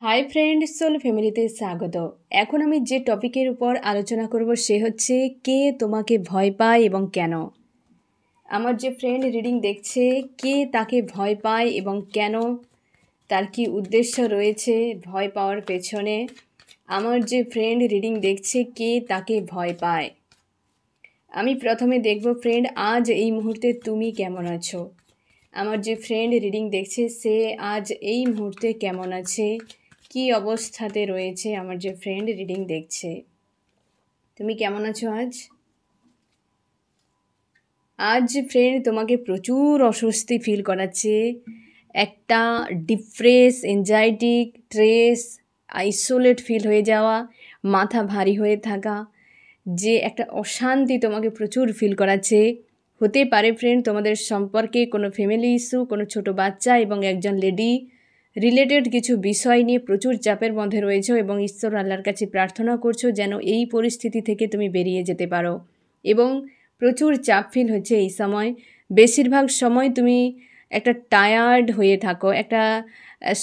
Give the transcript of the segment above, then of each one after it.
Hi friend, soul ফ্যামিলিতে স্বাগত। এখন আমি যে টপিকের উপর আলোচনা করব সে হচ্ছে কে তোমাকে ভয় পায় এবং কেন। আমার যে ফ্রেন্ড রিডিং দেখছে, কে তাকে ভয় পায় এবং কেন, তার কি উদ্দেশ্য রয়েছে ভয় পাওয়ার পেছনে। আমার যে ফ্রেন্ড রিডিং দেখছে, কে তাকে ভয় পায়। আমি প্রথমে দেখব ফ্রেন্ড, আজ এই মুহূর্তে তুমি কেমন আছো। আমার যে ফ্রেন্ড রিডিং দেখছে সে আজ এই মুহূর্তে কেমন আছে, কি অবস্থাতে রয়েছে। আমার যে ফ্রেন্ড রিডিং দেখছে, তুমি কেমন আছো আজ। আজ ফ্রেন্ড তোমাকে প্রচুর অস্বস্তি ফিল করাচ্ছে, একটা ডিপ্রেস, এনজাইটিক, স্ট্রেস, আইসোলেট ফিল হয়ে যাওয়া, মাথা ভারী হয়ে থাকা, যে একটা অশান্তি তোমাকে প্রচুর ফিল করাচ্ছে। হতে পারে ফ্রেন্ড তোমাদের সম্পর্কে কোনো ফ্যামিলি ইস্যু, কোনো ছোট বাচ্চা এবং একজন লেডি রিলেটেড কিছু বিষয় নিয়ে প্রচুর চাপের মধ্যে রয়েছো এবং ঈশ্বর আল্লাহর কাছে প্রার্থনা করছো যেন এই পরিস্থিতি থেকে তুমি বেরিয়ে যেতে পারো। এবং প্রচুর চাপ ফিল হচ্ছে এই সময়। বেশিরভাগ সময় তুমি একটা টায়ার্ড হয়ে থাকো, একটা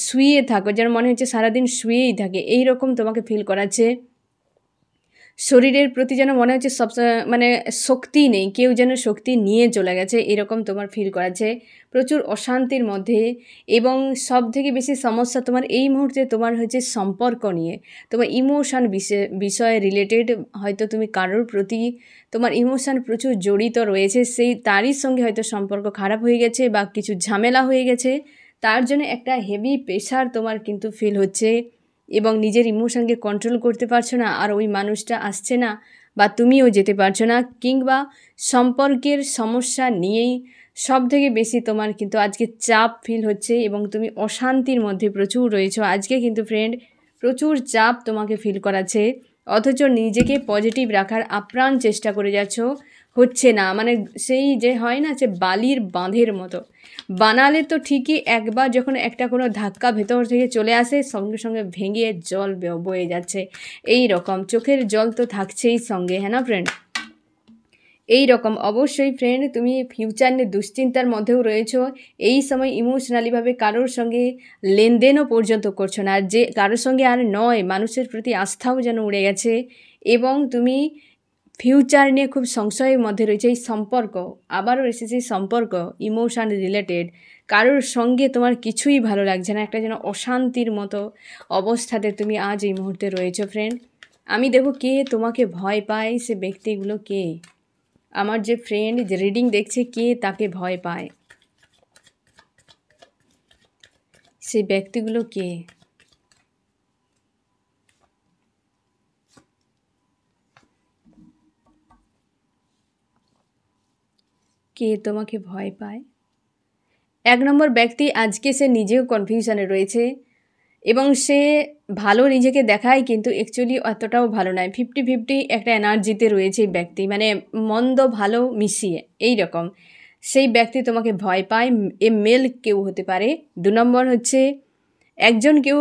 শুয়ে থাকো, যেন মনে হচ্ছে সারাদিন শুয়েই থাকে, এই রকম তোমাকে ফিল করাচ্ছে। শরীরের প্রতি যেন মনে হচ্ছে সব মানে শক্তি নেই, কেউ যেন শক্তি নিয়ে চলে গেছে, এরকম তোমার ফিল করাচ্ছে। প্রচুর অশান্তির মধ্যে। এবং সব থেকে বেশি সমস্যা তোমার এই মুহূর্তে তোমার হচ্ছে সম্পর্ক নিয়ে, তোমার ইমোশান বিষয়ে রিলেটেড। হয়তো তুমি কারোর প্রতি তোমার ইমোশান প্রচুর জড়িত রয়েছে, সেই তারই সঙ্গে হয়তো সম্পর্ক খারাপ হয়ে গেছে বা কিছু ঝামেলা হয়ে গেছে, তার জন্য একটা হেভি প্রেশার তোমার কিন্তু ফিল হচ্ছে এবং নিজের ইমোশনকে কন্ট্রোল করতে পারছো না, আর ওই মানুষটা আসছে না বা তুমিও যেতে পারছো না, কিংবা সম্পর্কের সমস্যা নিয়েই সব থেকে বেশি তোমার কিন্তু আজকে চাপ ফিল হচ্ছে এবং তুমি অশান্তির মধ্যে প্রচুর রয়েছো আজকে। কিন্তু ফ্রেন্ড প্রচুর চাপ তোমাকে ফিল করাচ্ছে, অথচ নিজেকে পজিটিভ রাখার আপ্রাণ চেষ্টা করে যাচ্ছ, হচ্ছে না। মানে সেই যে হয় না, যে বালির বাঁধের মতো বানালে তো ঠিকই, একবার যখন একটা কোনো ধাক্কা ভেতর থেকে চলে আসে সঙ্গে সঙ্গে ভেঙে জল বয়ে যাচ্ছে, এই রকম চোখের জল তো থাকছেই সঙ্গে, হ্যাঁ না ফ্রেন্ড। এই রকম অবশ্যই ফ্রেন্ড তুমি ফিউচার নিয়ে দুশ্চিন্তার মধ্যেও রয়েছো। এই সময় ইমোশনালিভাবে কারোর সঙ্গে লেনদেনও পর্যন্ত করছো না, যে কারোর সঙ্গে আর নয়, মানুষের প্রতি আস্থাও যেন উড়ে গেছে। এবং তুমি ফিউচার নিয়ে খুব সংশয়ের মধ্যে রয়েছে। এই সম্পর্ক আবারও এসেছে, সম্পর্ক ইমোশান রিলেটেড, কারোর সঙ্গে তোমার কিছুই ভালো লাগছে না, একটা যেন অশান্তির মতো অবস্থাতে তুমি আজ এই মুহূর্তে রয়েছো ফ্রেন্ড। আমি দেখো কে তোমাকে ভয় পায়, সে ব্যক্তিগুলো কে। আমার যে ফ্রেন্ড যে রিডিং দেখছে, কে তাকে ভয় পায়, সেই ব্যক্তিগুলো কে। কে তোমাকে ভয় পায়। 1 নম্বর ব্যক্তি, আজকে সে নিজেও কনফিউশনে রয়েছে এবং সে ভালো নিজেকে দেখায় কিন্তু অ্যাকচুয়ালি অতটাও ভালো নয়। 50-50 একটা এনার্জিতে রয়েছে এই ব্যক্তি, মানে মন্দ ভালো মিশিয়ে এই রকম। সেই ব্যক্তি তোমাকে ভয় পায়, এ মেল কেউ হতে পারে। 2 নম্বর হচ্ছে একজন কেউ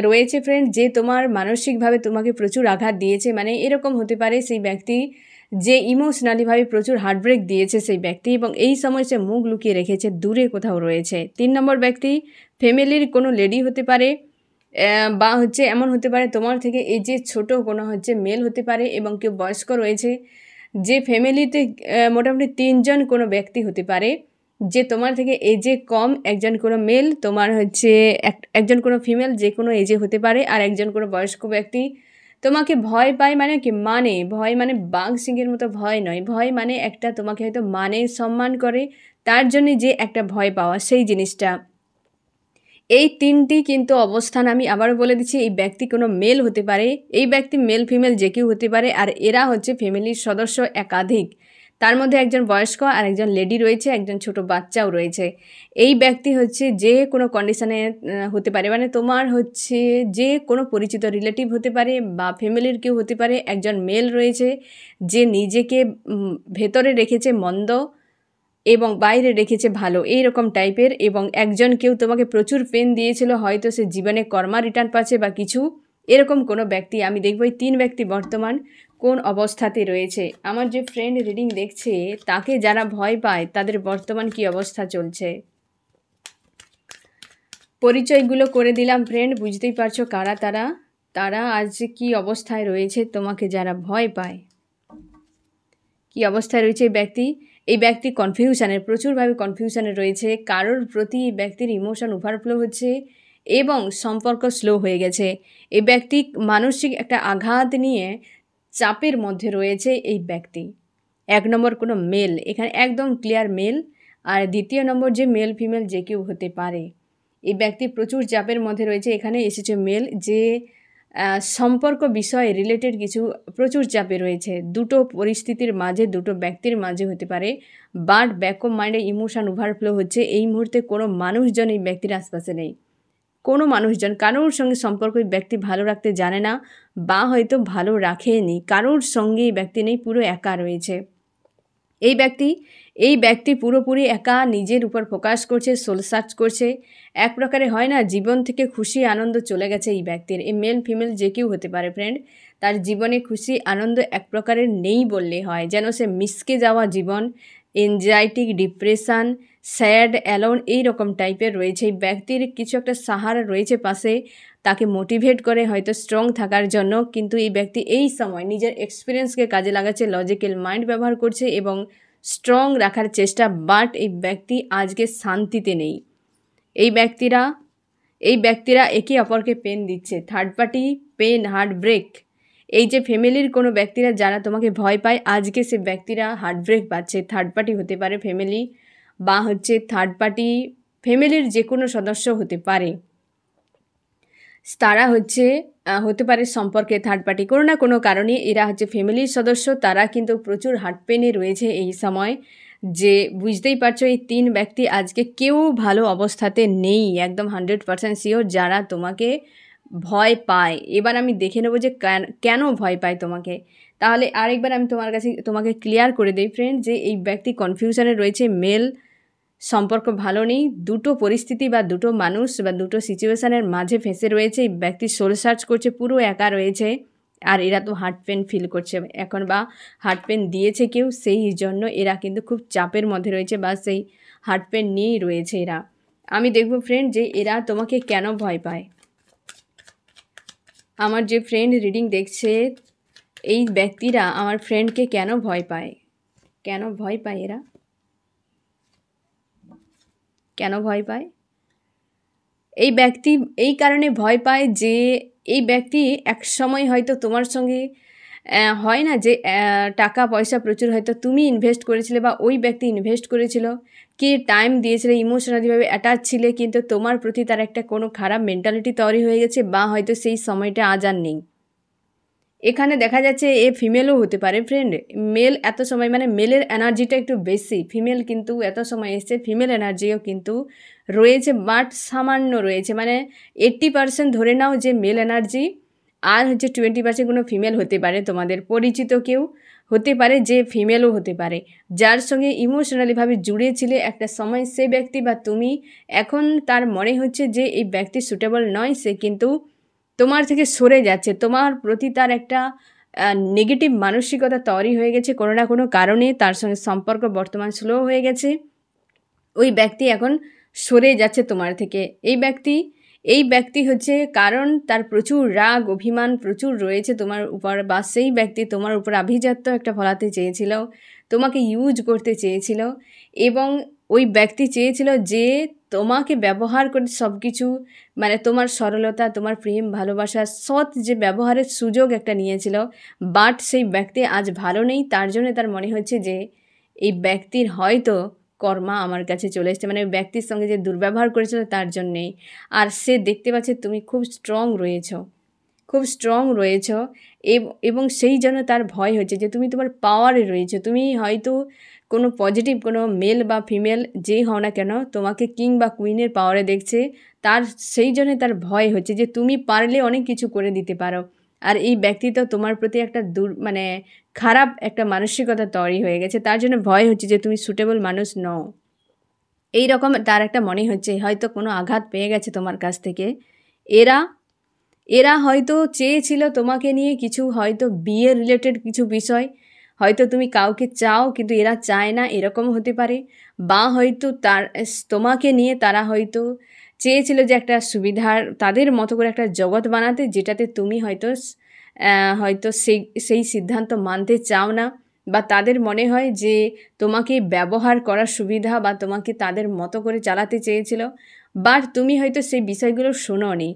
রয়েছে ফ্রেন্ড, যে তোমার মানসিকভাবে তোমাকে প্রচুর আঘাত দিয়েছে, মানে এরকম হতে পারে সেই ব্যক্তি যে ইমোশনালিভাবে প্রচুর হার্টব্রেক দিয়েছে সেই ব্যক্তি, এবং এই সময় সে মুখ লুকিয়ে রেখেছে, দূরে কোথাও রয়েছে। 3 নম্বর ব্যক্তি ফ্যামিলির কোনো লেডি হতে পারে, বা হচ্ছে এমন হতে পারে তোমার থেকে এই যে ছোট কোনো হচ্ছে মেল হতে পারে, এবং কেউ বয়স্ক রয়েছে, যে ফ্যামিলিতে মোটামুটি 3জন কোনো ব্যক্তি হতে পারে, যে তোমার থেকে এজে কম, একজন কোনো মেল, তোমার হচ্ছে একজন কোনো ফিমেল, যে কোনো এজে হতে পারে, আর একজন কোনো বয়স্ক ব্যক্তি তোমাকে ভয় পায়। মানে কি, মানে ভয় মানে বাঘ সিংহের মতো ভয় নয়, ভয় মানে একটা তোমাকে হয়তো মানে সম্মান করে, তার জন্যে যে একটা ভয় পাওয়া, সেই জিনিসটা। এই 3টি কিন্তু অবস্থান আমি আবারও বলে দিচ্ছি, এই ব্যক্তি কোনো মেল হতে পারে, এই ব্যক্তি মেল ফিমেল যে কেউ হতে পারে, আর এরা হচ্ছে ফ্যামিলির সদস্য একাধিক, তার মধ্যে একজন বয়স্ক আর একজন লেডি রয়েছে, একজন ছোট বাচ্চাও রয়েছে। এই ব্যক্তি হচ্ছে যে কোনো কন্ডিশনে হতে পারে, মানে তোমার হচ্ছে যে কোনো পরিচিত রিলেটিভ হতে পারে বা ফ্যামিলির কেউ হতে পারে। একজন মেল রয়েছে যে নিজেকে ভেতরে রেখেছে মন্দ এবং বাইরে রেখেছে ভালো, এই রকম টাইপের। এবং একজন কেউ তোমাকে প্রচুর পেন দিয়েছিল, হয়তো সে জীবনে কর্মা রিটার্ন পাচ্ছে বা কিছু, এরকম কোনো ব্যক্তি। আমি দেখব এই 3 ব্যক্তি বর্তমান কোন অবস্থাতে রয়েছে। আমার যে ফ্রেন্ড রিডিং দেখছে, তাকে যারা ভয় পায় তাদের বর্তমান কি অবস্থা চলছে। পরিচয়গুলো করে দিলাম ফ্রেন্ড, বুঝতেই পারছো কারা তারা। তারা আজ কি অবস্থায় রয়েছে, তোমাকে যারা ভয় পায়, কি অবস্থায় রয়েছে এই ব্যক্তি কনফিউশনের, প্রচুরভাবে কনফিউশনে রয়েছে। কারোর প্রতি এই ব্যক্তির ইমোশন ওভারফ্লো হচ্ছে এবং সম্পর্ক স্লো হয়ে গেছে। এই ব্যক্তি মানসিক একটা আঘাত নিয়ে চাপের মধ্যে রয়েছে এই ব্যক্তি। 1 নম্বর কোনো মেল, এখানে একদম ক্লিয়ার মেল। আর দ্বিতীয় নম্বর যে মেল ফিমেল যে কেউ হতে পারে। এই ব্যক্তি প্রচুর চাপের মধ্যে রয়েছে, এখানে এসেছে মেল, যে সম্পর্ক বিষয়ে রিলেটেড কিছু প্রচুর চাপে রয়েছে। দুটো পরিস্থিতির মাঝে, দুটো ব্যক্তির মাঝে হতে পারে, বাট ব্যাক অফ মাইন্ডে ইমোশন ওভারফ্লো হচ্ছে। এই মুহূর্তে কোনো মানুষজন এই ব্যক্তির আশপাশে নেই। কোনো মানুষজন, কারোর সঙ্গে সম্পর্ক এই ব্যক্তি ভালো রাখতে জানে না, বা হয়তো ভালো রাখেনি। কারোর সঙ্গে এই ব্যক্তি নেই, পুরো একা রয়েছে এই ব্যক্তি পুরোপুরি একা, নিজের উপর ফোকাস করছে, সোল সার্চ করছে। এক প্রকারে হয় না, জীবন থেকে খুশি আনন্দ চলে গেছে এই ব্যক্তির। এই মেল ফিমেল যে কেউ হতে পারে ফ্রেন্ড, তার জীবনে খুশি আনন্দ এক প্রকারের নেই বললে হয়। যেন সে মিসকে যাওয়া জীবন, এনজাইটি, ডিপ্রেশান, স্যাড, অ্যালোন, এই রকম টাইপের রয়েছে। এই ব্যক্তির কিছু একটা সাহারা রয়েছে পাশে, তাকে মোটিভেট করে হয়তো স্ট্রং থাকার জন্য। কিন্তু এই ব্যক্তি এই সময় নিজের এক্সপিরিয়েন্সকে কাজে লাগাচ্ছে, লজিক্যাল মাইন্ড ব্যবহার করছে এবং স্ট্রং রাখার চেষ্টা। বাট এই ব্যক্তি আজকে শান্তিতে নেই। এই ব্যক্তিরা একে অপরকে পেন দিচ্ছে, third party pain, heart break. এই যে ফ্যামিলির কোনো ব্যক্তিরা যারা তোমাকে ভয় পায়, আজকে সে ব্যক্তিরা হার্ট ব্রেক পাচ্ছে। থার্ড পার্টি হতে পারে ফ্যামিলি, বা হচ্ছে থার্ড পার্টি ফ্যামিলির যে কোনো সদস্য হতে পারে। তারা হতে পারে সম্পর্কে থার্ড পার্টি, কোনো না কোনো কারণে এরা ফ্যামিলির সদস্য। তারা কিন্তু প্রচুর হার্ট পেনে রয়েছে এই সময়। যে বুঝতেই পারছো, এই 3 ব্যক্তি আজকে কেউ ভালো অবস্থাতে নেই, একদম 100% শিওর, যারা তোমাকে ভয় পায়। এবার আমি দেখে নেবো যে কেন ভয় পায় তোমাকে। তাহলে আরেকবার আমি তোমাকে ক্লিয়ার করে দিই ফ্রেন্ড, যে এই ব্যক্তি কনফিউশনে রয়েছে, মেল, সম্পর্ক ভালো নেই, দুটো পরিস্থিতি বা দুটো মানুষ বা দুটো সিচুয়েশানের মাঝে ফেঁসে রয়েছে। এই ব্যক্তি সোল সার্চ করছে, পুরো একা রয়েছে। আর এরা তো হার্ট পেন ফিল করছে এখন, বা হার্ট পেন দিয়েছে কেউ, সেই জন্য এরা কিন্তু খুব চাপের মধ্যে রয়েছে, বা সেই হার্ট পেন নিয়েই রয়েছে এরা। আমি দেখব ফ্রেন্ড যে এরা তোমাকে কেন ভয় পায়। আমার যে ফ্রেন্ড রিডিং দেখছে, এই ব্যক্তিরা আমার ফ্রেন্ডকে কেন ভয় পায়, কেন ভয় পায় এরা, কেন ভয় পায়? এই ব্যক্তি এই কারণে ভয় পায় যে এই ব্যক্তি এক সময় হয়তো তোমার সঙ্গে হয় না যে টাকা পয়সা প্রচুর হয়তো তুমি ইনভেস্ট করেছিলে, বা ওই ব্যক্তি ইনভেস্ট করেছিল, কি টাইম দিয়েছিলে, ইমোশনালিভাবে অ্যাটাচ ছিলে, কিন্তু তোমার প্রতি তার একটা কোনো খারাপ মেন্টালিটি তৈরি হয়ে গেছে, বা হয়তো সেই সময়টা আজ আর নেই। এখানে দেখা যাচ্ছে এ ফিমেলও হতে পারে ফ্রেন্ড। মেল এত সময়, মানে মেলের এনার্জিটা একটু বেশি, ফিমেল কিন্তু এত সময় এসছে, ফিমেল এনার্জিও কিন্তু রয়েছে, বাট সামান্য রয়েছে। মানে 80% ধরে নাও যে মেল এনার্জি, আর 20% কোনো ফিমেল হতে পারে, তোমাদের পরিচিত কেউ হতে পারে, যে ফিমেলও হতে পারে, যার সঙ্গে ইমোশনালিভাবে জুড়েছিলে একটা সময় সে ব্যক্তি বা তুমি। এখন তার মনে হচ্ছে যে এই ব্যক্তি সুটেবল নয়, সে কিন্তু তোমার থেকে সরে যাচ্ছে, তোমার প্রতি তার একটা নেগেটিভ মানসিকতা তৈরি হয়ে গেছে কোনো না কোনো কারণে। তার সঙ্গে সম্পর্ক বর্তমান স্লো হয়ে গেছে, ওই ব্যক্তি এখন সরে যাচ্ছে তোমার থেকে। এই ব্যক্তি কারণ তার প্রচুর রাগ অভিমান প্রচুর রয়েছে তোমার উপর, বা সেই ব্যক্তি তোমার উপর আভিজাত্য একটা ফলাতে চেয়েছিল, তোমাকে ইউজ করতে চেয়েছিল, এবং ওই ব্যক্তি চেয়েছিল যে তোমাকে ব্যবহার করে সব কিছু, মানে তোমার সরলতা, তোমার প্রেম, ভালোবাসা, সৎ যে ব্যবহারের সুযোগ একটা নিয়েছিল। বাট সেই ব্যক্তি আজ ভালো নেই, তার জন্য তার মনে হচ্ছে যে এই ব্যক্তির হয়তো কর্মা আমার কাছে চলে এসছে, মানে ব্যক্তির সঙ্গে যে দুর্ব্যবহার করেছিল তার জন্যেই। আর সে দেখতে পাচ্ছে তুমি খুব স্ট্রং রয়েছ, এবং সেই জন্য তার ভয় হচ্ছে যে তুমি তোমার পাওয়ারে রয়েছো। তুমি হয়তো কোনো পজিটিভ কোনো মেল বা ফিমেল যেই হও না কেন, তোমাকে কিং বা কুইনের পাওয়ারে দেখছে, সেই জন্য তার ভয় হচ্ছে যে তুমি পারলে অনেক কিছু করে দিতে পারো। আর এই ব্যক্তি তো তোমার প্রতি একটা মানে খারাপ একটা মানসিকতা তৈরি হয়ে গেছে, তার জন্য ভয় হচ্ছে যে তুমি সুটেবল মানুষ নও। এই রকম তার একটা মনে হচ্ছে, হয়তো কোনো আঘাত পেয়ে গেছে তোমার কাছ থেকে। এরা হয়তো চেয়েছিল তোমাকে নিয়ে কিছু, হয়তো বিয়ে রিলেটেড কিছু বিষয়, হয়তো তুমি কাউকে চাও কিন্তু এরা চায় না, এরকম হতে পারে। বা হয়তো তোমাকে নিয়ে তারা হয়তো চেয়েছিল যে একটা সুবিধার তাদের মতো করে একটা জগৎ বানাতে, যেটাতে তুমি হয়তো সেই সিদ্ধান্ত মানতে চাও না, বা তাদের মনে হয় যে তোমাকে ব্যবহার করার সুবিধা বা তোমাকে তাদের মতো করে চালাতে চেয়েছিল, বাট তুমি হয়তো সেই বিষয়গুলো শোনোনি।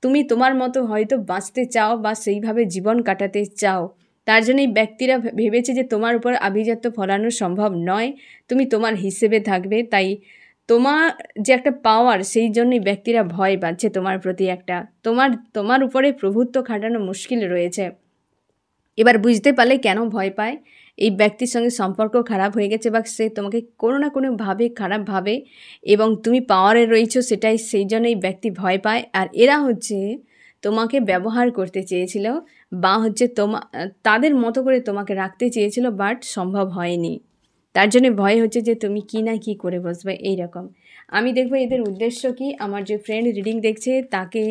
তুমি তোমার মতো হয়তো বাঁচতে চাও বা সেইভাবে জীবন কাটাতে চাও। তার জন্য এই ব্যক্তিরা ভেবেছে যে তোমার উপর আভিজাত্য ফলানো সম্ভব নয়, তুমি তোমার হিসেবে থাকবে। তাই তোমার যে একটা পাওয়ার, সেই জন্যই ব্যক্তিরা ভয় পাচ্ছে তোমার প্রতি। একটা তোমার উপরে প্রভুত্ব খাটানো মুশকিল রয়েছে। এবার বুঝতে পারলে কেন ভয় পায়। এই ব্যক্তির সঙ্গে সম্পর্ক খারাপ হয়ে গেছে, বা সে তোমাকে কোনো না কোনোভাবে খারাপ ভাবে, এবং তুমি পাওয়ারে রয়েছো, সেটাই সেই জন্য এই ব্যক্তি ভয় পায়। আর এরা হচ্ছে তোমাকে ব্যবহার করতে চেয়েছিল, বা হচ্ছে তাদের মতো করে তোমাকে রাখতে চেয়েছিল, বাট সম্ভব হয়নি। তার জন্য ভয় হচ্ছে যে তুমি কি না কি করে বসবে এই রকম। আমি দেখবো এদের উদ্দেশ্য কি। আমার যে ফ্রেন্ড রিডিং দেখছে তাকে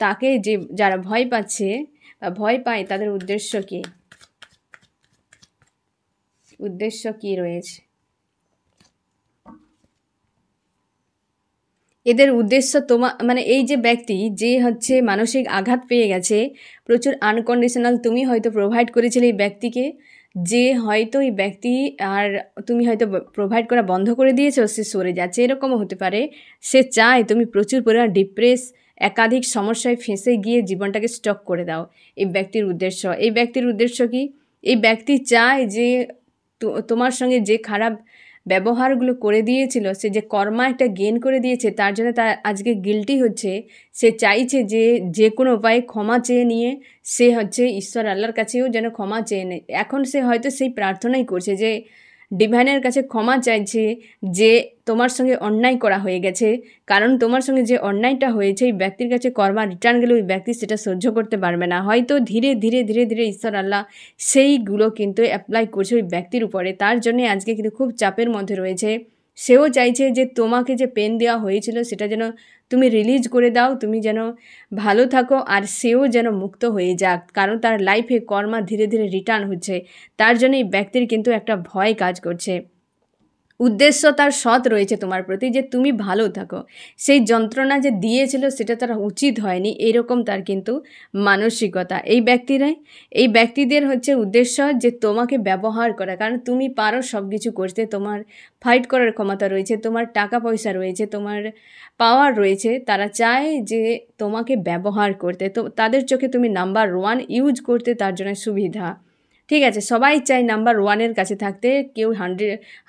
তাকে যে যারা ভয় পাচ্ছে বা ভয় পায়, তাদের উদ্দেশ্য কি, উদ্দেশ্য কি রয়েছে। এদের উদ্দেশ্য মানে এই যে ব্যক্তি যে হচ্ছে মানসিক আঘাত পেয়ে গেছে, প্রচুর আনকন্ডিশনাল তুমি হয়তো প্রোভাইড করেছিলে এই ব্যক্তিকে, যে হয়তো এই ব্যক্তি আর তুমি হয়তো প্রোভাইড করা বন্ধ করে দিয়েছো, সে সরে যাচ্ছে, এরকমও হতে পারে। সে চায় তুমি প্রচুর পরিমাণ ডিপ্রেস, একাধিক সমস্যায় ফেঁসে গিয়ে জীবনটাকে স্টক করে দাও। এই ব্যক্তির উদ্দেশ্য। এই ব্যক্তির উদ্দেশ্য কি, এই ব্যক্তি চায় যে তোমার সঙ্গে যে খারাপ ব্যবহারগুলো করে দিয়েছিল, সে যে কর্মা একটা গেন করে দিয়েছে, তার জন্য তার আজকে গিল্টি হচ্ছে। সে চাইছে যে যে কোনো উপায়ে ক্ষমা চেয়ে নিয়ে সে হচ্ছে ঈশ্বর আল্লাহর কাছেও যেন ক্ষমা চেয়ে নেয়। এখন সে হয়তো সেই প্রার্থনাই করছে যে ডিভাইনের কাছে ক্ষমা চাইছে যে তোমার সঙ্গে অন্যায় করা হয়ে গেছে, কারণ তোমার সঙ্গে যে অন্যায়টা হয়েছে এই ব্যক্তির কাছে কর্মা রিটার্ন গেলে ওই ব্যক্তি সেটা সহ্য করতে পারবে না। হয়তো ধীরে ধীরে ধীরে ধীরে ঈশ্বর আল্লাহ সেইগুলো কিন্তু অ্যাপ্লাই করছে ওই ব্যক্তির উপরে। তার জন্যে আজকে কিন্তু খুব চাপের মধ্যে রয়েছে। সেও চাইছে যে তোমাকে যে পেন দেওয়া হয়েছিল সেটা যেন তুমি রিলিজ করে দাও, তুমি যেন ভালো থাকো, আর সেও যেন মুক্ত হয়ে যাক, কারণ তার লাইফে কর্মা ধীরে ধীরে রিটার্ন হচ্ছে। তার জন্য এই ব্যক্তির কিন্তু একটা ভয় কাজ করছে। উদ্দেশ্য তার সৎ রয়েছে তোমার প্রতি, যে তুমি ভালো থাকো। সেই যন্ত্রণা যে দিয়েছিল সেটা তার উচিত হয়নি, এরকম তার কিন্তু মানসিকতা। এই ব্যক্তিদের হচ্ছে উদ্দেশ্য যে তোমাকে ব্যবহার করা, কারণ তুমি পারো সব কিছু করতে, তোমার ফাইট করার ক্ষমতা রয়েছে, তোমার টাকা পয়সা রয়েছে, তোমার পাওয়ার রয়েছে। তারা চায় যে তোমাকে ব্যবহার করতে, তো তাদের চোখে তুমি নাম্বার 1 ইউজ করতে, তার জন্য সুবিধা। ঠিক আছে, সবাই চায় নাম্বার 1-এর কাছে থাকতে, কেউ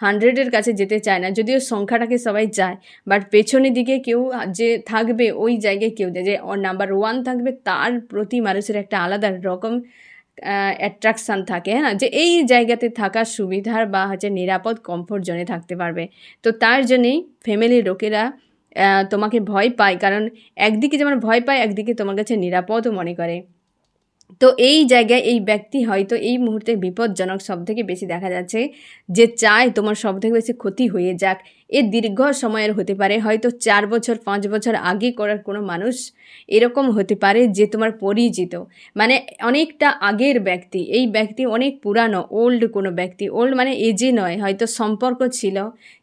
100-এর কাছে যেতে চায় না, যদিও সংখ্যাটাকে সবাই চায়, বাট পেছনের দিকে কেউ যে থাকবে ওই জায়গায় কেউ যে নাম্বার 1 থাকবে, তার প্রতি মানুষের একটা আলাদা রকম অ্যাট্রাকশান থাকে, হ্যাঁ, যে এই জায়গাতে থাকার সুবিধার বা হচ্ছে নিরাপদ কমফোর্ট জোনে থাকতে পারবে। তো তার জন্যেই ফ্যামিলির লোকেরা তোমাকে ভয় পায়, কারণ একদিকে যেমন ভয় পায়, একদিকে তোমার কাছে নিরাপদও মনে করে। তো এই জায়গায় এই ব্যক্তি হয়তো এই মুহূর্তে বিপজ্জনক সবথেকে বেশি দেখা যাচ্ছে, যে চায় তোমার সবথেকে বেশি ক্ষতি হয়ে যাক। এ দীর্ঘ সময়ের হতে পারে, হয়তো 4 বছর 5 বছর আগে করার কোনো মানুষ এরকম হতে পারে, যে তোমার পরিচিত, মানে অনেকটা আগের ব্যক্তি। এই ব্যক্তি অনেক পুরানো, ওল্ড কোনো ব্যক্তি, ওল্ড মানে এজে নয়, হয়তো সম্পর্ক ছিল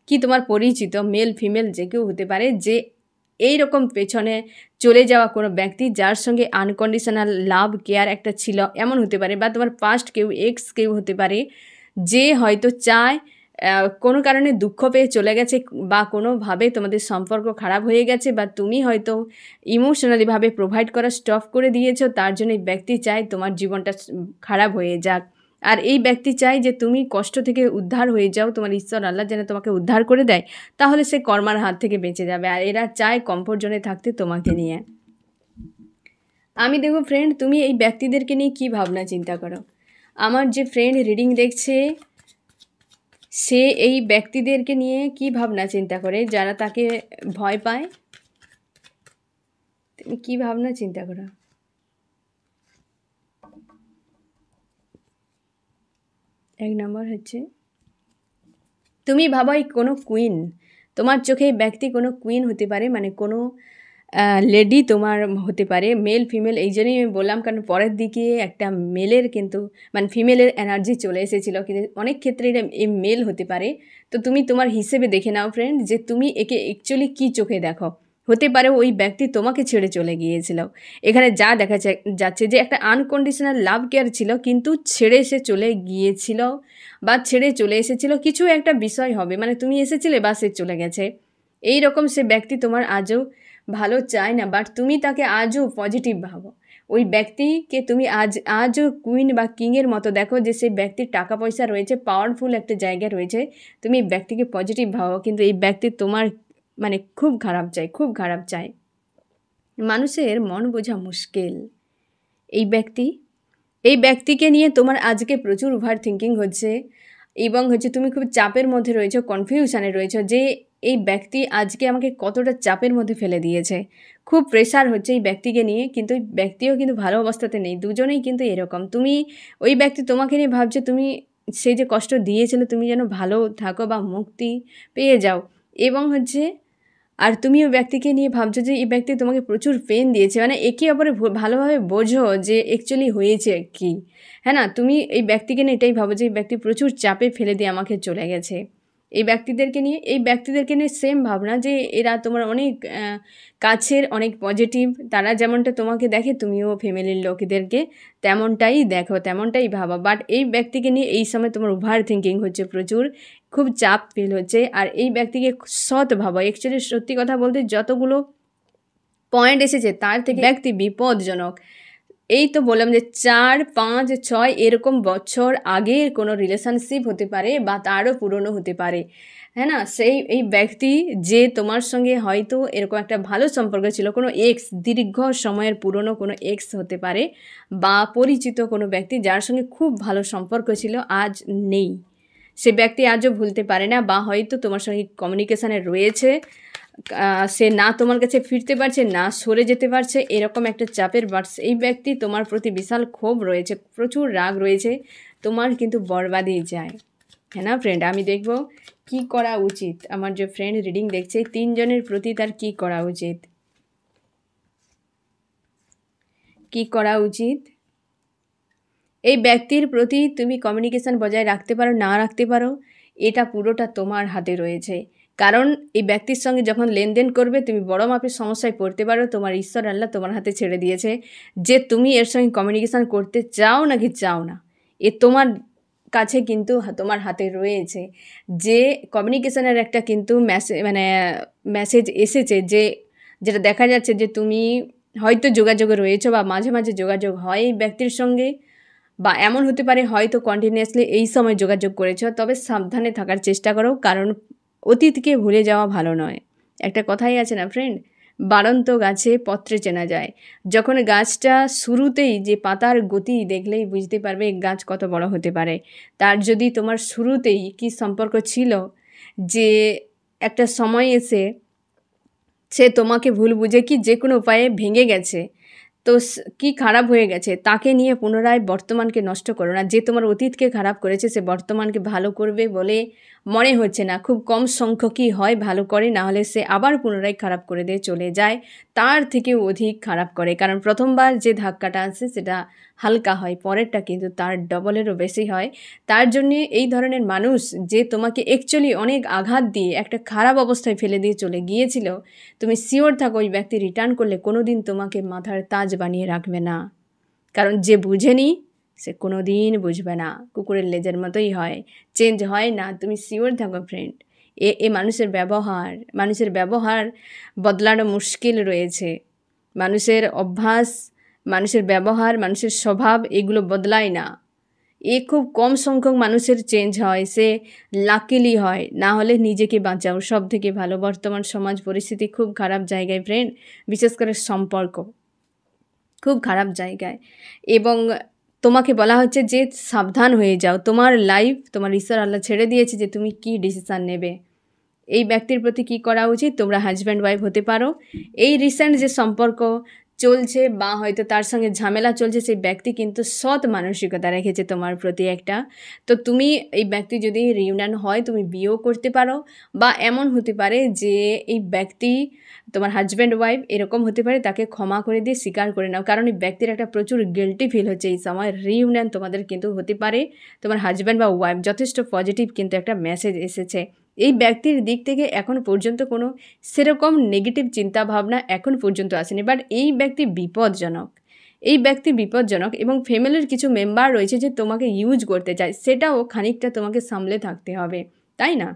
কি তোমার পরিচিত, মেল ফিমেল যে কেউ হতে পারে, যে এই রকম পেছনে চলে যাওয়া কোনো ব্যক্তি যার সঙ্গে আনকন্ডিশনাল লাভ কেয়ার একটা ছিল, এমন হতে পারে। বা তোমার পাস্ট কেউ, এক্স কেউ হতে পারে, যে হয়তো চায় কোনো কারণে দুঃখ পেয়ে চলে গেছে, বা কোনোভাবে তোমাদের সম্পর্ক খারাপ হয়ে গেছে, বা তুমি হয়তো ইমোশনালিভাবে প্রোভাইড করা স্টপ করে দিয়েছো, তার জন্য এই ব্যক্তি চায় তোমার জীবনটা খারাপ হয়ে যাক। আর এই ব্যক্তি চায় যে তুমি কষ্ট থেকে উদ্ধার হয়ে যাও, তোমার ঈশ্বর আল্লাহ যেন তোমাকে উদ্ধার করে দেয়, তাহলে সে কর্মার হাত থেকে বেঁচে যাবে। আর এরা চায় কমফোর্ট জোনে থাকতে তোমাকে নিয়ে। আমি দেখো ফ্রেন্ড, তুমি এই ব্যক্তিদেরকে নিয়ে কী ভাবনা চিন্তা করো। আমার যে ফ্রেন্ড রিডিং দেখছে, সে এই ব্যক্তিদেরকে নিয়ে কী ভাবনা চিন্তা করে যারা তাকে ভয় পায়। তুমি কী ভাবনা চিন্তা করো। এক নম্বর হচ্ছে তুমি ভাবো এই কোনো কুইন, তোমার চোখে ব্যক্তি কোনো কুইন হতে পারে, মানে কোনো লেডি তোমার হতে পারে, মেল ফিমেল। এই জন্যই আমি বললাম, কারণ পরের দিকে একটা মেলের কিন্তু মানে ফিমেলের এনার্জি চলে এসেছিলো, কিন্তু অনেক ক্ষেত্রে এটা মেল হতে পারে। তো তুমি তোমার হিসেবে দেখে নাও ফ্রেন্ড, যে তুমি একে অ্যাকচুয়ালি কী চোখে দেখো। হতে পারে ওই ব্যক্তি তোমাকে ছেড়ে চলে গিয়েছিল। এখানে যা দেখা যাচ্ছে যে একটা আনকন্ডিশনাল লাভ কেয়ার ছিল, কিন্তু ছেড়ে সে চলে গিয়েছিল বা ছেড়ে চলে এসেছিল, কিছু একটা বিষয় হবে, মানে তুমি এসেছিলে বা সে চলে গেছে। এই রকম সে ব্যক্তি তোমার আজও ভালো চায় না, বাট তুমি তাকে আজও পজিটিভ ভাবো। ওই ব্যক্তিকে তুমি আজও কুইন বা কিংয়ের মতো দেখো, যে সেই ব্যক্তির টাকা পয়সা রয়েছে, পাওয়ারফুল একটা জায়গা রয়েছে, তুমি এই ব্যক্তিকে পজিটিভ ভাবো। কিন্তু এই ব্যক্তি তোমার মানে খুব খারাপ চায়, খুব খারাপ চায়। মানুষের মন বোঝা মুশকিল। এই ব্যক্তিকে নিয়ে তোমার আজকে প্রচুর ওভার থিঙ্কিং হচ্ছে, এবং তুমি খুব চাপের মধ্যে রয়েছো, কনফিউশনে রয়েছো যে এই ব্যক্তি আজকে আমাকে কতটা চাপের মধ্যে ফেলে দিয়েছে। খুব প্রেশার হচ্ছে এই ব্যক্তিকে নিয়ে, কিন্তু ওই ব্যক্তিও কিন্তু ভালো অবস্থাতে নেই, দুজনেই কিন্তু এরকম। ওই ব্যক্তি তোমাকে নিয়ে ভাবছে তুমি সে যে কষ্ট দিয়েছিল তুমি যেন ভালো থাকো বা মুক্তি পেয়ে যাও, এবং আর তুমি ওই ব্যক্তিকে নিয়ে ভাবছো যে এই ব্যক্তি তোমাকে প্রচুর পেন দিয়েছে, মানে একে অপরে ভালোভাবে বোঝো যে অ্যাকচুয়ালি হয়েছে কি। হ্যাঁ না, তুমি এই ব্যক্তিকে নিয়ে এটাই ভাবো যে এই ব্যক্তি প্রচুর চাপে ফেলে দিয়ে আমাকে চলে গেছে। এই ব্যক্তিদেরকে নিয়ে সেম ভাবনা, যে এরা তোমার অনেক কাছের, অনেক পজিটিভ। তারা যেমনটা তোমাকে দেখে তুমিও ফ্যামিলির লোকেদেরকে তেমনটাই দেখো, তেমনটাই ভাবো। বাট এই ব্যক্তিকে নিয়ে এই সময় তোমার ওভার থিঙ্কিং হচ্ছে, প্রচুর খুব চাপ ফিল হচ্ছে। আর এই ব্যক্তিকে সৎ ভাবো। অ্যাকচুয়ালি সত্যি কথা বলতে যতগুলো পয়েন্ট এসেছে তার থেকে ব্যক্তি বিপদজনক। এই তো বললাম যে 4, 5, 6 এরকম বছর আগের কোনো রিলেশনশিপ হতে পারে বা তারও পুরনো হতে পারে। হ্যাঁ না, এই ব্যক্তি যে তোমার সঙ্গে হয়তো এরকম একটা ভালো সম্পর্ক ছিল, কোনো এক্স, দীর্ঘ সময়ের পুরনো কোনো এক্স হতে পারে, বা পরিচিত কোনো ব্যক্তি যার সঙ্গে খুব ভালো সম্পর্ক ছিল, আজ নেই। সে ব্যক্তি আজও ভুলতে পারে না, বা হয়তো তোমার সঙ্গে কমিউনিকেশানে রয়েছে, সে না তোমার কাছে ফিরতে পারছে, না সরে যেতে পারছে, এরকম একটা চাপের বাড়ছে। এই ব্যক্তি তোমার প্রতি বিশাল ক্ষোভ রয়েছে, প্রচুর রাগ রয়েছে, তোমার কিন্তু বরবাদেই যায়। হ্যাঁ না ফ্রেন্ড, আমি দেখব কি করা উচিত। আমার যে ফ্রেন্ড রিডিং দেখছে 3 জনের প্রতি তার কি করা উচিত, কি করা উচিত। এই ব্যক্তির প্রতি তুমি কমিউনিকেশান বজায় রাখতে পারো, না রাখতে পারো, এটা পুরোটা তোমার হাতে রয়েছে। কারণ এই ব্যক্তির সঙ্গে যখন লেনদেন করবে তুমি বড় মাপের সমস্যায় পড়তে পারো। তোমার ঈশ্বর আল্লাহ তোমার হাতে ছেড়ে দিয়েছে যে তুমি এর সঙ্গে কমিউনিকেশান করতে চাও নাকি চাও না, এ তোমার কাছে কিন্তু তোমার হাতে রয়েছে। যে কমিউনিকেশানের একটা কিন্তু মেসেজ এসেছে, যেটা দেখা যাচ্ছে যে তুমি হয়তো যোগাযোগে রয়েছো বা মাঝে মাঝে যোগাযোগ হয় এই ব্যক্তির সঙ্গে, বা এমন হতে পারে হয়তো কন্টিনিউয়াসলি এই সময় যোগাযোগ করেছ। তবে সাবধানে থাকার চেষ্টা করো, কারণ অতীতকে ভুলে যাওয়া ভালো নয়। একটা কথাই আছে না ফ্রেন্ড, বাড়ন্ত গাছে পত্রে চেনা যায়। যখন গাছটা শুরুতেই যে পাতার গতি দেখলেই বুঝতে পারবে গাছ কত বড় হতে পারে। তার যদি তোমার শুরুতেই কি সম্পর্ক ছিল, যে একটা সময় এসে সে তোমাকে ভুল বুঝে কি যে কোনো উপায়ে ভেঙে গেছে, তো কি খারাপ হয়ে গেছে, তাকে নিয়ে পুনরায় বর্তমানকে নষ্ট করো না। যে তোমার অতীতকে খারাপ করেছে সে বর্তমানকে ভালো করবে বলে মনে হচ্ছে না। খুব কম সংখ্যকই হয় ভালো করে, না হলে সে আবার পুনরায় খারাপ করে দিয়ে চলে যায়, তার থেকেও অধিক খারাপ করে। কারণ প্রথমবার যে ধাক্কাটা আছে সেটা হালকা হয়, পরেরটা কিন্তু তার ডবলেরও বেশি হয়। তার জন্যে এই ধরনের মানুষ যে তোমাকে অ্যাকচুয়ালি অনেক আঘাত দিয়ে একটা খারাপ অবস্থায় ফেলে দিয়ে চলে গিয়েছিল, তুমি শিওর থাকো ওই ব্যক্তি রিটার্ন করলে কোনো দিন তোমাকে মাথার তাজ বানিয়ে রাখবে না। কারণ যে বুঝেনি সে কোনো দিন বুঝবে না, কুকুরের লেজের মতোই হয়, চেঞ্জ হয় না। তুমি শিওর থাকো ফ্রেন্ড, মানুষের ব্যবহার বদলানো মুশকিল রয়েছে। মানুষের অভ্যাস, মানুষের ব্যবহার, মানুষের স্বভাব এগুলো বদলায় না। খুব কম সংখ্যক মানুষের চেঞ্জ হয়, সে লাকিলি হয়। না হলে নিজেকে বাঁচাও, সব থেকে ভালো। বর্তমান সমাজ পরিস্থিতি খুব খারাপ জায়গায় ফ্রেন্ড, বিশেষ করে সম্পর্ক খুব খারাপ জায়গায়, এবং তোমাকে বলা হচ্ছে যে সাবধান হয়ে যাও। তোমার লাইফ তোমার ঈশ্বর আল্লাহ ছেড়ে দিয়েছে যে তুমি কি ডিসিশান নেবে। এই ব্যক্তির প্রতি কি করা উচিত, তোমরা হাজব্যান্ড ওয়াইফ হতে পারো। এই রিসেন্ট যে সম্পর্ক চলছে বা হয়তো তার সঙ্গে ঝামেলা চলছে, সেই ব্যক্তি কিন্তু সৎ মানসিকতা রেখেছে তোমার প্রতি একটা। তো তুমি এই ব্যক্তি যদি রিউনিয়ন হয় তুমি বিয়েও করতে পারো, বা এমন হতে পারে যে এই ব্যক্তি তোমার হাজব্যান্ড ওয়াইফ এরকম হতে পারে, তাকে ক্ষমা করে দিয়ে স্বীকার করে নাও। কারণ এই ব্যক্তির একটা প্রচুর গিল্টি ফিল হচ্ছে এই সময়। রিউনিয়ন তোমাদের কিন্তু হতে পারে, তোমার হাজব্যান্ড বা ওয়াইফ, যথেষ্ট পজিটিভ কিন্তু একটা মেসেজ এসেছে। এই ব্যক্তির দিক থেকে এখন পর্যন্ত কোনো সেরকম নেগেটিভ চিন্তাভাবনা এখন পর্যন্ত আসেনি, বাট এই ব্যক্তি বিপজ্জনক। এই ব্যক্তি বিপজ্জনক এবং ফ্যামিলির কিছু মেম্বার রয়েছে যে তোমাকে ইউজ করতে চায়, সেটাও খানিকটা তোমাকে সামলে থাকতে হবে, তাই না?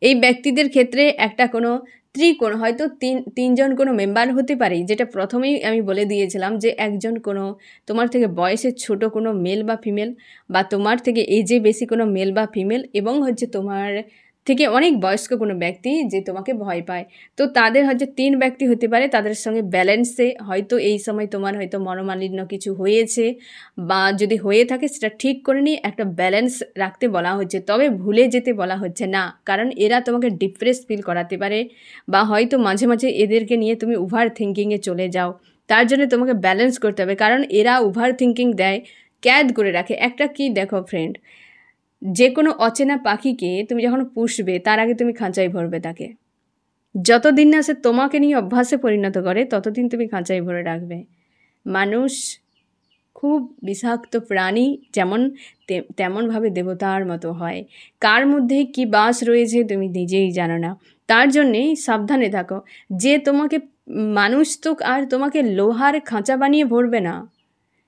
এই ব্যক্তিদের ক্ষেত্রে একটা কোনো ত্রিকোণ, হয়তো তিনজন কোনো মেম্বার হতে পারে, যেটা প্রথমেই আমি বলে দিয়েছিলাম যে একজন কোনো তোমার থেকে বয়সে ছোট কোনো মেল বা ফিমেল, বা তোমার থেকে এজে বেশি কোনো মেল বা ফিমেল, এবং হচ্ছে তোমার থেকে অনেক বয়স্ক কোনো ব্যক্তি যে তোমাকে ভয় পায়। তো তাদের হচ্ছে 3 ব্যক্তি হতে পারে, তাদের সঙ্গে ব্যালেন্সে হয়তো এই সময় তোমার হয়তো মনোমালিন্য কিছু হয়েছে, বা যদি হয়ে থাকে সেটা ঠিক করে নিয়ে একটা ব্যালেন্স রাখতে বলা হচ্ছে, তবে ভুলে যেতে বলা হচ্ছে না, কারণ এরা তোমাকে ডিপ্রেস ফিল করাতে পারে, বা হয়তো মাঝে মাঝে এদেরকে নিয়ে তুমি ওভার থিঙ্কিংয়ে চলে যাও। তার জন্য তোমাকে ব্যালেন্স করতে হবে, কারণ এরা ওভার থিঙ্কিং দেয়, ক্যাদ করে রাখে। একটা কি দেখো ফ্রেন্ড, যে কোনো অচেনা পাখিকে তুমি যখন পুষবে তার আগে তুমি খাঁচায় ভরবে তাকে। যতদিন না সে তোমাকে নিয়ে অভ্যাসে পরিণত করে ততদিন তুমি খাঁচায় ভরে রাখবে। মানুষ খুব বিষাক্ত প্রাণী, যেমন তেমনভাবে দেবতার মতো হয়। কার মধ্যে কি বাস রয়েছে তুমি নিজেই জানো না, তার জন্যেই সাবধানে থাকো। যে তোমাকে মানুষ তো আর তোমাকে লোহার খাঁচা বানিয়ে ভরবে না,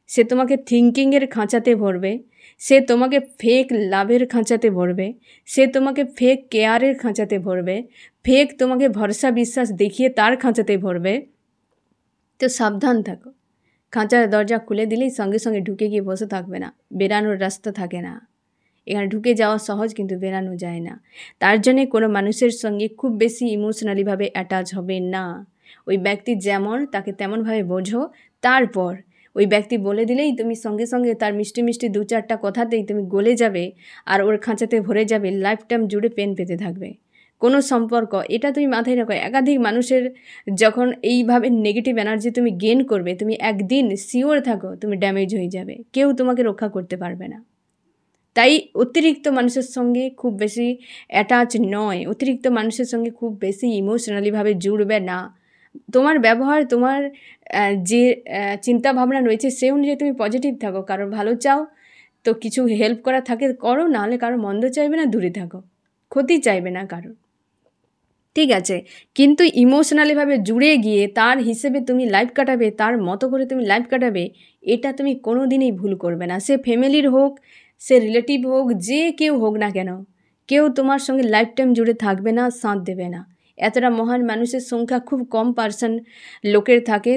সে তোমাকে থিঙ্কিংয়ের খাঁচাতে ভরবে, সে তোমাকে ফেক লাভের খাঁচাতে ভরবে, সে তোমাকে ফেক কেয়ারের খাঁচাতে ভরবে, ফেক তোমাকে ভরসা বিশ্বাস দেখিয়ে তার খাঁচাতে ভরবে। তো সাবধান থাকো। খাঁচার দরজা খুলে দিলেই সঙ্গে সঙ্গে ঢুকে গিয়ে বসে থাকবে না, বেরানোর রাস্তা থাকে না। এখানে ঢুকে যাওয়া সহজ, কিন্তু বেরানো যায় না। তার জন্যে কোনো মানুষের সঙ্গে খুব বেশি ইমোশনালিভাবে অ্যাটাচ হবে না। ওই ব্যক্তি যেমন, তাকে তেমনভাবে বোঝো। তারপর ওই ব্যক্তি বলে দিলেই তুমি সঙ্গে সঙ্গে তার মিষ্টি মিষ্টি 2-4টা কথাতেই তুমি গলে যাবে, আর ওর খাঁচাতে ভরে যাবে, লাইফ টাইম জুড়ে পেন পেতে থাকবে। কোনো সম্পর্ক, এটা তুমি মাথায় রাখো, একাধিক মানুষের যখন এইভাবে নেগেটিভ এনার্জি তুমি গেইন করবে, তুমি একদিন শিওর থাকো তুমি ড্যামেজ হয়ে যাবে, কেউ তোমাকে রক্ষা করতে পারবে না। তাই অতিরিক্ত মানুষের সঙ্গে খুব বেশি অ্যাটাচ নয়, অতিরিক্ত মানুষের সঙ্গে খুব বেশি ইমোশনালিভাবে জুড়বে না। তোমার ব্যবহার, তোমার যে চিন্তাভাবনা রয়েছে সে অনুযায়ী তুমি পজিটিভ থাকো। কারোর ভালো চাও তো কিছু হেল্প করা থাকে করো, নাহলে কারো মন্দ চাইবে না, দূরে থাকো, ক্ষতি চাইবে না কারোর, ঠিক আছে? কিন্তু ইমোশনালিভাবে জুড়ে গিয়ে তার হিসেবে তুমি লাইফ কাটাবে, তার মতো করে তুমি লাইফ কাটাবে, এটা তুমি কোনো দিনই ভুল করবে না। সে ফ্যামিলির হোক, সে রিলেটিভ হোক, যে কেউ হোক না কেন, কেউ তোমার সঙ্গে লাইফ টাইম জুড়ে থাকবে না, সাথ দেবে না। এতটা মহান মানুষের সংখ্যা খুব কম পার্সেন্ট লোকের থাকে,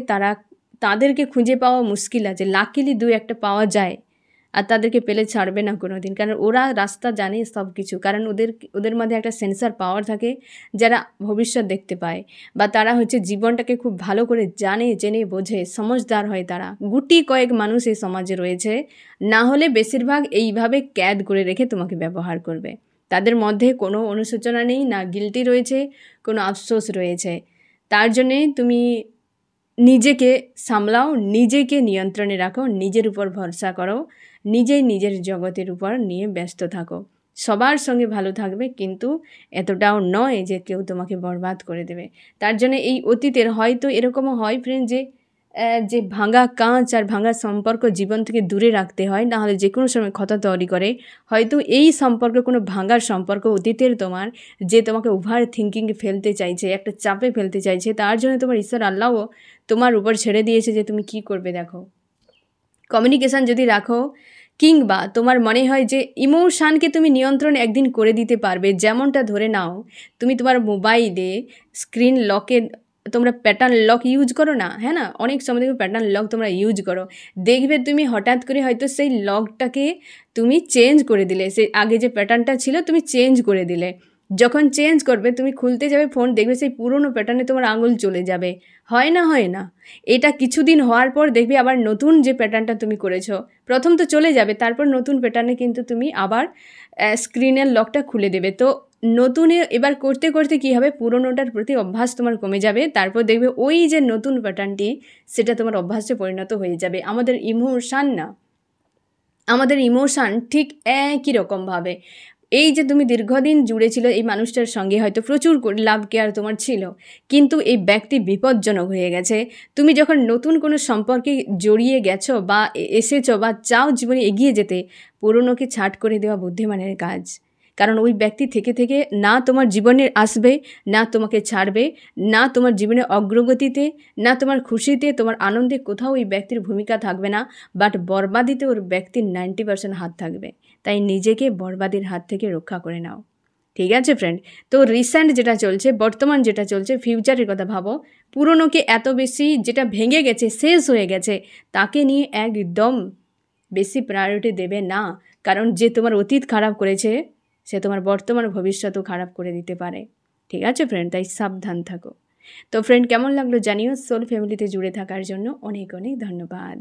তাদেরকে খুঁজে পাওয়া মুশকিল আছে। লাকিলি 2-1টা পাওয়া যায়, আর তাদেরকে পেলে ছাড়বে না কোনো দিন, কারণ ওরা রাস্তা জানে সব কিছু। কারণ ওদের মধ্যে একটা সেন্সার পাওয়ার থাকে, যারা ভবিষ্যৎ দেখতে পায়, বা তারা হচ্ছে জীবনটাকে খুব ভালো করে জানে, জেনে বোঝে, সমঝদার হয় তারা। গুটি কয়েক মানুষ এই সমাজে রয়েছে, না হলে বেশিরভাগ এইভাবে ক্যাদ করে রেখে তোমাকে ব্যবহার করবে। তাদের মধ্যে কোনো অনুশোচনা নেই, না গিল্টি রয়েছে, কোনো আফসোস রয়েছে। তার জন্যে তুমি নিজেকে সামলাও, নিজেকে নিয়ন্ত্রণে রাখো, নিজের উপর ভরসা করো, নিজেই নিজের জগতের উপর নিয়ে ব্যস্ত থাকো। সবার সঙ্গে ভালো থাকবে, কিন্তু এতটাও নয় যে কেউ তোমাকে বরবাদ করে দেবে। তার জন্য এই অতীতের হয়তো এরকমও হয় ফ্রেন্ড, যে ভাঙা কাঁচ আর ভাঙা সম্পর্ক জীবন থেকে দূরে রাখতে হয়, নাহলে যে কোনো সময় ক্ষত তৈরি করে। হয়তো এই সম্পর্ক কোনো ভাঙার সম্পর্ক অতীতের তোমার, যে তোমাকে ওভার থিঙ্কিংয়ে ফেলতে চাইছে, একটা চাপে ফেলতে চাইছে, তার জন্য তোমার ঈশ্বর আল্লাহও তোমার উপর ছেড়ে দিয়েছে যে তুমি কি করবে। দেখো, কমিউনিকেশান যদি রাখো, কিংবা তোমার মনে হয় যে ইমোশানকে তুমি নিয়ন্ত্রণ একদিন করে দিতে পারবে, যেমনটা ধরে নাও তুমি তোমার মোবাইলে স্ক্রিন লকে তোমরা প্যাটার্ন লক ইউজ করো না, হ্যাঁ না, অনেক সময় দেখবে প্যাটার্ন লক তোমরা ইউজ করো, দেখবে তুমি হঠাৎ করে হয়তো সেই লকটাকে তুমি চেঞ্জ করে দিলে, সে আগে যে প্যাটার্নটা ছিল তুমি চেঞ্জ করে দিলে। যখন চেঞ্জ করবে, তুমি খুলতে যাবে ফোন, দেখবে সেই পুরনো প্যাটার্নে তোমার আঙুল চলে যাবে। হয় না, এটা কিছুদিন হওয়ার পর দেখবে আবার নতুন যে প্যাটার্নটা তুমি করেছো, প্রথম তো চলে যাবে, তারপর নতুন প্যাটার্নে কিন্তু তুমি আবার স্ক্রিনের লকটা খুলে দেবে। তো নতুনে এবার করতে করতে কী হবে, পুরোনোটার প্রতি অভ্যাস তোমার কমে যাবে, তারপর দেখবে ওই যে নতুন প্যাটার্নটি সেটা তোমার অভ্যাসে পরিণত হয়ে যাবে। আমাদের ইমোশান ঠিক একই রকমভাবে, এই যে তুমি দীর্ঘদিন জুড়ে ছিল এই মানুষটার সঙ্গে, হয়তো প্রচুর লাভ কেয়ার তোমার ছিল, কিন্তু এই ব্যক্তি বিপজ্জনক হয়ে গেছে। তুমি যখন নতুন কোনো সম্পর্কে জড়িয়ে গেছো বা এসেছো বা চাও জীবনে এগিয়ে যেতে, পুরনোকে ছাঁট করে দেওয়া বুদ্ধিমানের কাজ। কারণ ওই ব্যক্তি থেকে থেকে না তোমার জীবনে আসবে, না তোমাকে ছাড়বে, না তোমার জীবনে অগ্রগতিতে, না তোমার খুশিতে, তোমার আনন্দে কোথাও ওই ব্যক্তির ভূমিকা থাকবে না, বাট বরবাদিতে ওর ব্যক্তির 90% হাত থাকবে। তাই নিজেকে বরবাদের হাত থেকে রক্ষা করে নাও। ঠিক আছে ফ্রেন্ড? তো রিসেন্ট যেটা চলছে, বর্তমান যেটা চলছে, ফিউচারের কথা ভাবো। পুরনোকে এত বেশি, যেটা ভেঙে গেছে, শেষ হয়ে গেছে, তাকে নিয়ে একদম বেশি প্রায়োরিটি দেবে না। কারণ যে তোমার অতীত খারাপ করেছে, সে তোমার বর্তমান ভবিষ্যতও খারাপ করে দিতে পারে। ঠিক আছে ফ্রেন্ড? তাই সাবধান থাকো। তো ফ্রেন্ড, কেমন লাগলো জানিও। সোল ফ্যামিলিতে জুড়ে থাকার জন্য অনেক অনেক ধন্যবাদ।